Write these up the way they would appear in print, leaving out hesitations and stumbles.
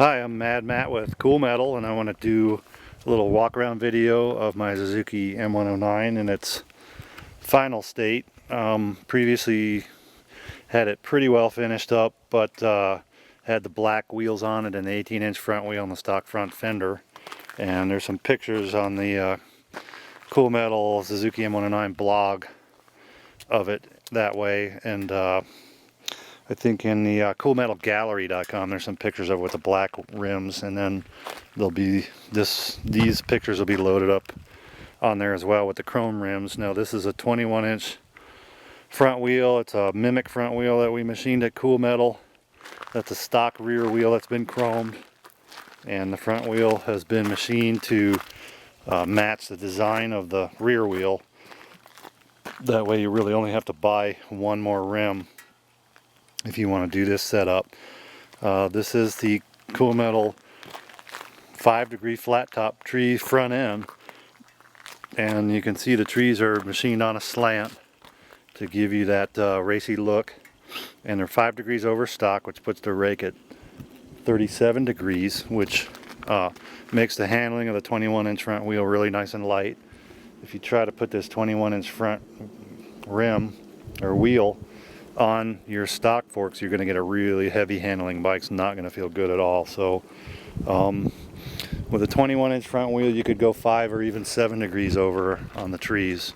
Hi, I'm Mad Matt with Kewlmetal, and I want to do a little walk around video of my Suzuki M109 in its final state. Previously had it pretty well finished up, but had the black wheels on it and the 18-inch front wheel and the stock front fender. And there's some pictures on the Kewlmetal Suzuki M109 blog of it that way, and I think in the kewlmetalgallery.com there's some pictures of it with the black rims, and then there'll be these pictures will be loaded up on there as well with the chrome rims. Now this is a 21-inch front wheel. It's a Mimic front wheel that we machined at Kewlmetal. That's a stock rear wheel that's been chromed, and the front wheel has been machined to match the design of the rear wheel. That way you really only have to buy one more rim if you want to do this setup. This is the Kewlmetal 5-degree flat top tree front end, and you can see the trees are machined on a slant to give you that racy look, and they're 5 degrees over stock, which puts the rake at 37 degrees, which makes the handling of the 21-inch front wheel really nice and light. If you try to put this 21-inch front rim or wheel on your stock forks, you're going to get a really heavy handling bike. It's not going to feel good at all. So with a 21-inch front wheel, you could go 5 or even 7 degrees over on the trees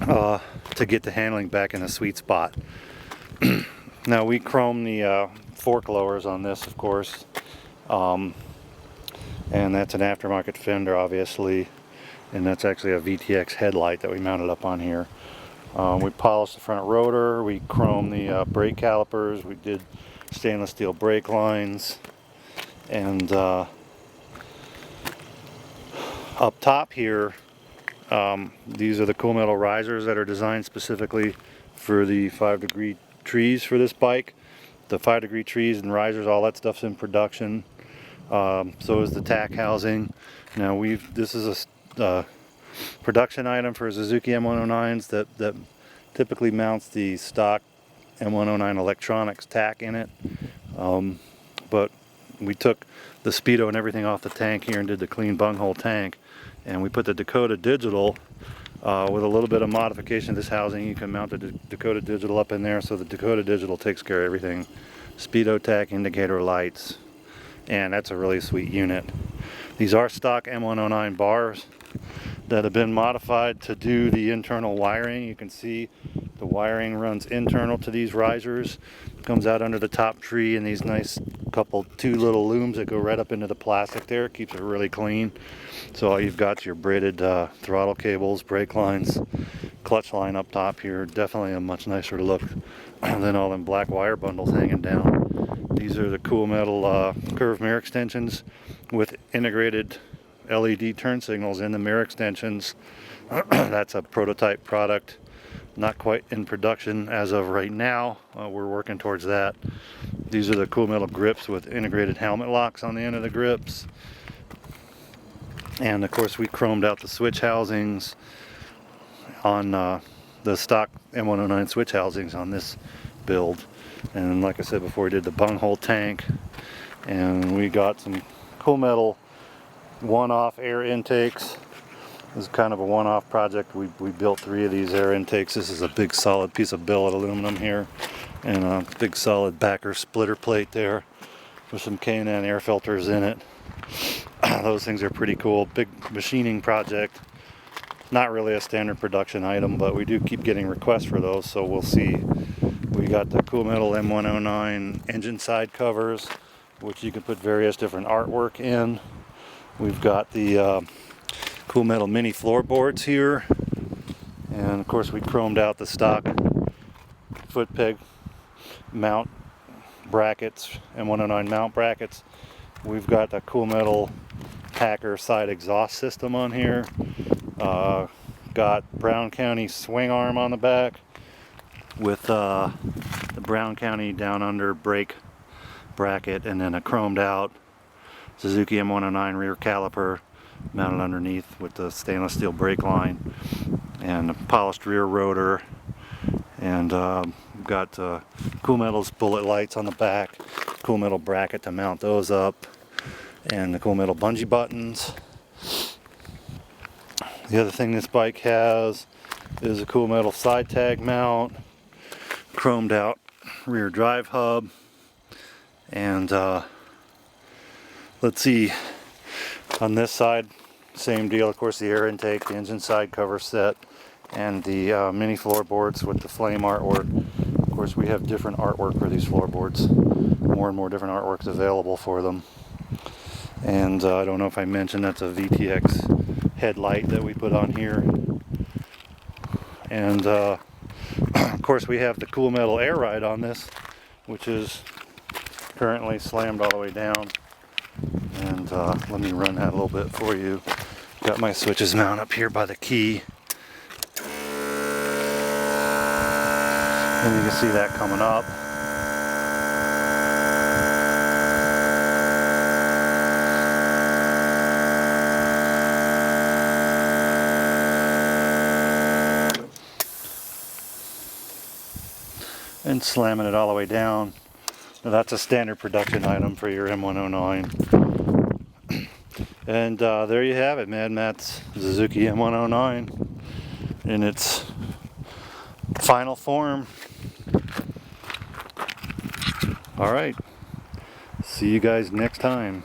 to get the handling back in a sweet spot. Now we chrome the fork lowers on this, of course, and that's an aftermarket fender, obviously, and that's actually a VTX headlight that we mounted up on here. We polished the front rotor, we chromed the brake calipers, we did stainless steel brake lines, and up top here, these are the Kewlmetal risers that are designed specifically for the 5-degree trees for this bike. The 5-degree trees and risers, all that stuff's in production. So is the tack housing. Now this is a production item for Suzuki M109s that typically mounts the stock M109 electronics tack in it, but we took the speedo and everything off the tank here and did the clean bunghole tank, and we put the Dakota Digital with a little bit of modification of this housing. You can mount the Dakota Digital up in there, so the Dakota Digital takes care of everything: speedo tack, indicator lights, and that's a really sweet unit. These are stock M109 bars that have been modified to do the internal wiring. You can see the wiring runs internal to these risers, comes out under the top tree in these nice two little looms that go right up into the plastic there. It keeps it really clean. So all you've got your braided throttle cables, brake lines, clutch line up top here. Definitely a much nicer look than all them black wire bundles hanging down. These are the Kewlmetal curved mirror extensions with integrated LED turn signals in the mirror extensions. That's a prototype product, not quite in production as of right now. We're working towards that. These are the Kewlmetal grips with integrated helmet locks on the end of the grips, and of course we chromed out the switch housings on the stock M109 switch housings on this build. And like I said before, we did the bunghole tank, and we got some Kewlmetal one-off air intakes. This is kind of a one-off project. We built 3 of these air intakes. This is a big solid piece of billet aluminum here, and a big solid backer splitter plate there with some K&N air filters in it. Those things are pretty cool. Big machining project. Not really a standard production item, but we do keep getting requests for those, so we'll see. We got the Kewlmetal M109 engine side covers, which you can put various different artwork in. We've got the Kewlmetal mini floorboards here, and of course we chromed out the stock foot peg mount brackets, M109 mount brackets. We've got the Kewlmetal Packer side exhaust system on here. Got Brown County swing arm on the back with the Brown County down under brake bracket, and then a chromed out Suzuki M109 rear caliper mounted underneath with the stainless steel brake line, and a polished rear rotor, and got Kewlmetal's bullet lights on the back, Kewlmetal bracket to mount those up, and the Kewlmetal bungee buttons. The other thing this bike has is a Kewlmetal side tag mount, chromed out rear drive hub, and let's see, on this side, same deal, of course, the air intake, the engine side cover set, and the mini floorboards with the flame artwork. Of course, we have different artwork for these floorboards, more and more different artworks available for them. And I don't know if I mentioned, that's a VTX headlight that we put on here. And of course, we have the Kewlmetal air ride on this, which is currently slammed all the way down. And let me run that a little bit for you. Got my switches mounted up here by the key. And you can see that coming up. And slamming it all the way down. Now that's a standard production item for your M109. And there you have it, Mad Matt's Suzuki M109 in its final form. Alright, see you guys next time.